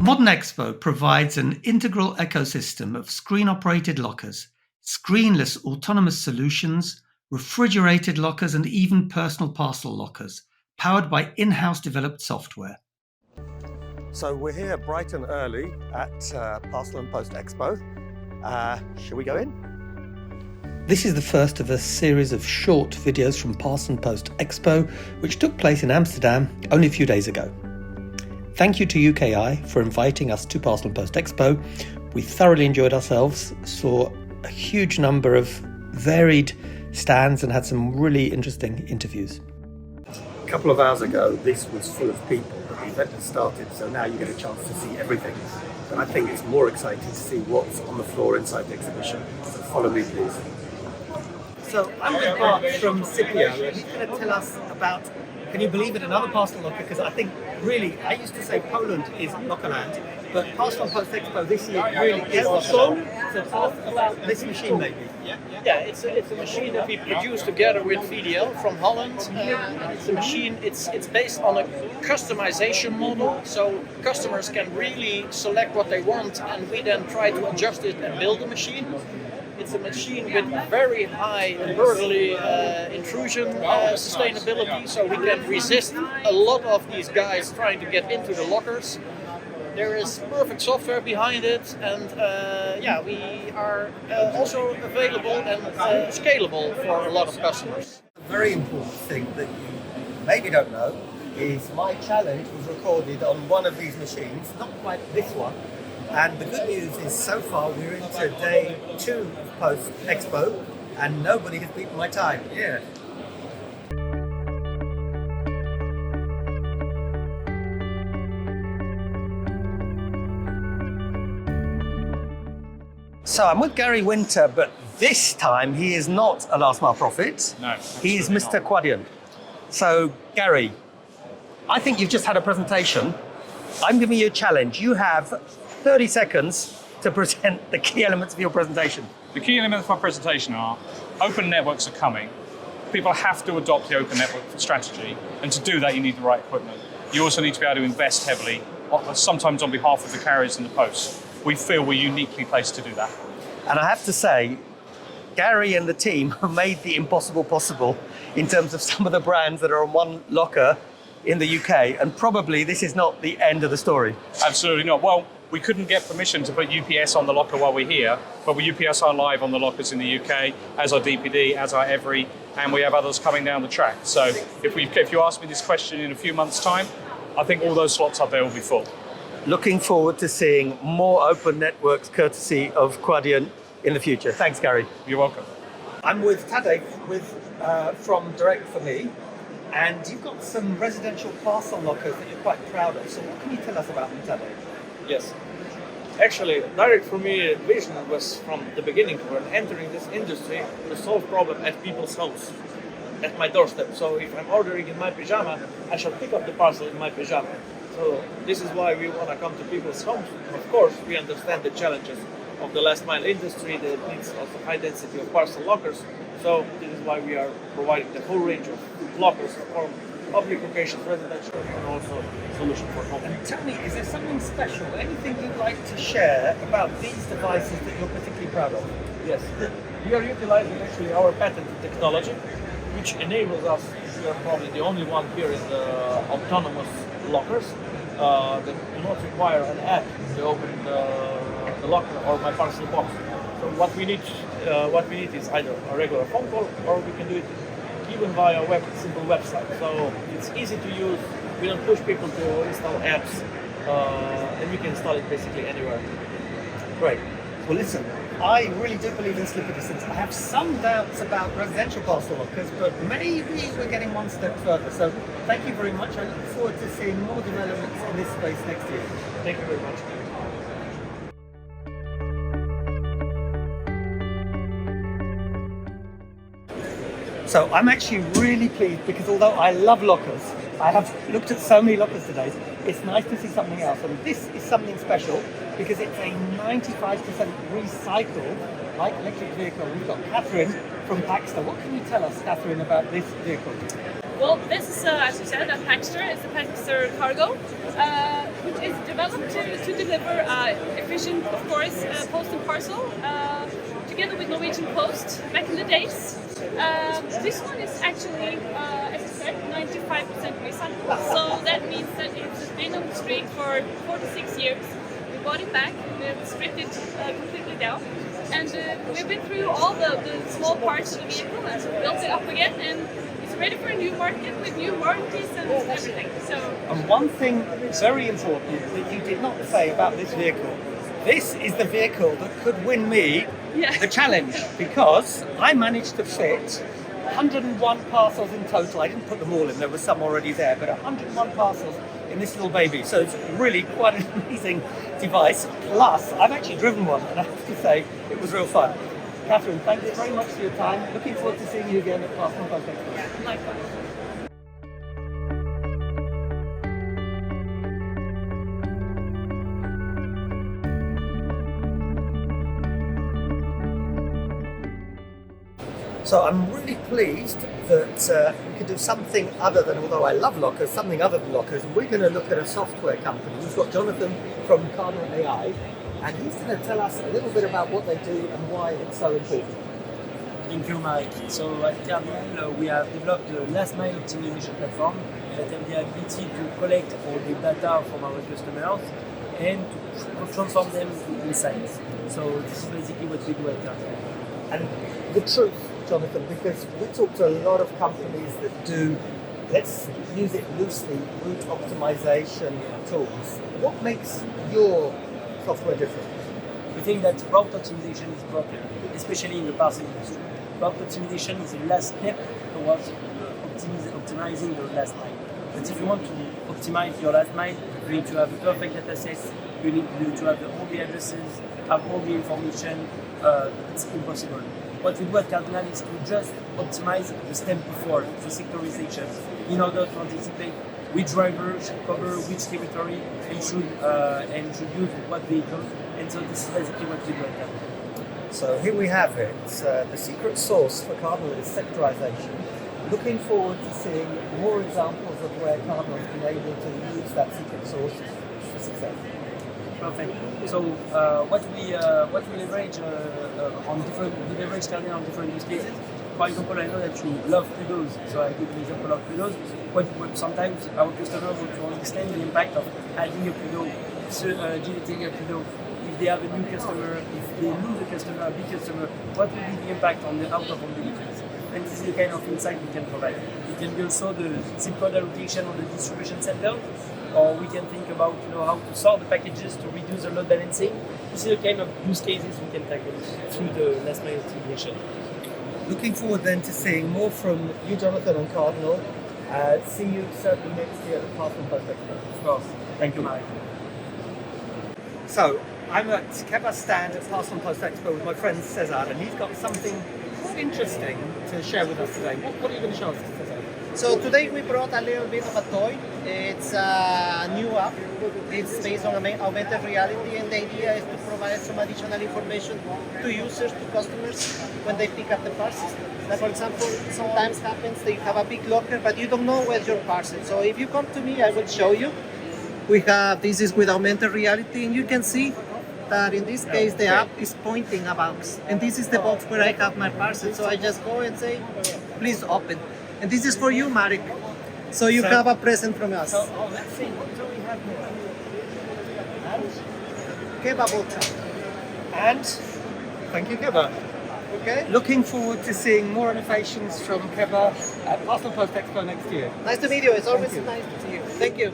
Modern Expo provides an integral ecosystem of screen-operated lockers, screenless autonomous solutions, refrigerated lockers, and even personal parcel lockers, powered by in-house developed software. So we're here bright and early at Parcel+Post Expo. Shall we go in? This is the first of a series of short videos from Parcel+Post Expo, which took place in Amsterdam only a few days ago. Thank you to UKI for inviting us to Parcel+Post Expo. We thoroughly enjoyed ourselves, saw a huge number of varied stands and had some really interesting interviews. A couple of hours ago, this was full of people, but the event has started, so now you get a chance to see everything. And I think it's more exciting to see what's on the floor inside the exhibition. So follow me, please. So I'm with Mark from CiPiO, and he's going to tell us about, can you believe it, another parcel locker? Because I think really, I used to say Poland is Lockerland, but Parcel+Post Expo this year really is Lockerland. So tell us about this machine maybe. Yeah, it's a machine that we produced together with VDL from Holland. It's a machine, it's based on a customization model, so customers can really select what they want and we then try to adjust it and build the machine. It's a machine with very high bodily intrusion sustainability, so we can resist a lot of these guys trying to get into the lockers. There is perfect software behind it, and we are also available and scalable for a lot of customers. A very important thing that you maybe don't know is my challenge was recorded on one of these machines, not quite this one. And the good news is so far we're into day 2 of Post Expo and nobody has beaten my time. Yeah. So I'm with Gary Winter, but this time he is not a last mile prophet. No. He is Mr. Quadient. So Gary, I think you've just had a presentation. I'm giving you a challenge. You have 30 seconds to present the key elements of your presentation. The key elements of my presentation are open networks are coming. People have to adopt the open network strategy, and to do that you need the right equipment. You also need to be able to invest heavily, sometimes on behalf of the carriers and the posts. We feel we're uniquely placed to do that. And I have to say, Gary and the team have made the impossible possible in terms of some of the brands that are on one locker in the UK, and probably this is not the end of the story. Absolutely not. Well, we couldn't get permission to put UPS on the locker while we're here, but UPS are live on the lockers in the UK, as are DPD, as are Every, and we have others coming down the track. So if you ask me this question in a few months' time, I think all those slots up there will be full. Looking forward to seeing more open networks courtesy of Quadient in the future. Thanks, Gary. You're welcome. I'm with Tadej from Direct For Me, and you've got some residential parcel lockers that you're quite proud of. So what can you tell us about them, Tadej? Yes. Actually, Direct For Me vision was from the beginning when entering this industry to solve problem at people's homes, at my doorstep. So if I'm ordering in my pyjama, I shall pick up the parcel in my pyjama. So this is why we want to come to people's homes. Of course, we understand the challenges of the last mile industry that needs also high density of parcel lockers. So this is why we are providing the whole range of lockers for public locations, residential, and also solution for home. And tell me, is there something special, anything you'd like to share about these devices that you're particularly proud of? Yes, we are utilizing actually our patented technology, which enables us, we are probably the only one here in the autonomous lockers that do not require an app to open the locker or my parcel box. So what we need is either a regular phone call, or we can do it even via simple website. So it's easy to use. We don't push people to install apps, and we can install it basically anywhere. Great. Well, listen, I really do believe in slipper distance. I have some doubts about residential parcel lockers, but maybe we're getting one step further. So thank you very much. I look forward to seeing more developments in this space next year. Thank you very much. So I'm actually really pleased because although I love lockers, I have looked at so many lockers today, it's nice to see something else. And this is something special because it's a 95% recycled light electric vehicle. We've got Catherine from Paxter. What can you tell us, Catherine, about this vehicle? Well, this is, as you said, a Paxter. It's a Paxter Cargo, which is developed to deliver efficient, of course, post and parcel, together with Norwegian Post back in the days. This one is actually, as I said, 95% recyclable. So that means that it's been on the street for 4 to 6 years. We bought it back, we've stripped it completely down, and we've been through all the small parts of the vehicle and built it up again, and it's ready for a new market with new warranties and everything. So. And one thing very important that you did not say about this vehicle, this is the vehicle that could win me the challenge, because I managed to fit 101 parcels in total. I didn't put them all in, there were some already there, but 101 parcels in this little baby. So it's really quite an amazing device. Plus, I've actually driven one, and I have to say, it was real fun. Catherine, thank you very much for your time. Looking forward to seeing you again at Parcel+Post Expo. Likewise. So I'm really pleased that we could do something other than, although I love lockers, something other than lockers. We're going to look at a software company. We've got Jonathan from Kardinal AI, and he's going to tell us a little bit about what they do and why it's so important. Thank you, Marek. So at Kardinal, we have developed a last mile optimization platform that has the ability to collect all the data from our customers and to transform them into insights. So this is basically what we do at Kardinal. And the truth, Jonathan, because we talk to a lot of companies that do, let's use it loosely, route optimization tools. What makes your software different? We think that route optimization is broken, especially in the parcel industry. Route optimization is the last step towards optimizing your last mile. But if you want to optimize your last mile, you need to have a perfect data set, you need to have all the addresses, have all the information. It's impossible. What we do at Kardinal is to just optimize the step before, the sectorization, in order to anticipate which driver should cover which territory and should use what vehicle. And so this is basically what we do at Kardinal. So here we have it. The secret sauce for Kardinal is sectorization. Looking forward to seeing more examples of where Kardinal has been able to use that secret sauce for success. Perfect. So what we leverage we leverage Kardinal on different use cases. For example, I know that you love kudos, so I give an example of kudos. What sometimes our customers want to understand the impact of adding a kudo, deleting a kudo. If they have a new customer, if they lose a customer, a big customer, what will be the impact on the out-of-home deliveries? And this is the kind of insight we can provide. It can be also the SIM code allocation on the distribution center, or we can think about how to sort the packages to reduce the load balancing. This is the kind of use cases we can tackle through the last mile optimization. Looking forward then to seeing more from you, Jonathan, and Kardinal. See you certainly next year at Parcel+Post Expo. Of course. Thank you, Marek. So I'm at Keba's stand at Parcel+Post Expo with my friend Cesar, and he's got something quite interesting to share with us today. What are you going to show us, Cesar? So today we brought a little bit of a toy. It's a new app. It's based on augmented reality, and the idea is to provide some additional information to users, to customers when they pick up the parcels. Like for example, sometimes happens that you have a big locker but you don't know where's your parcel. So if you come to me, I will show you. This is with augmented reality, and you can see that in this case the app is pointing a box, and this is the box where I have my parcel. So I just go and say, please open. And this is for you, Marek. So you have a present from us. Let's see, what do we have here? Keba Group. And thank you, Keba. Okay. Looking forward to seeing more innovations from Keba at Parcel+Post Expo next year. Nice to meet you. It's always nice to see you. Thank you.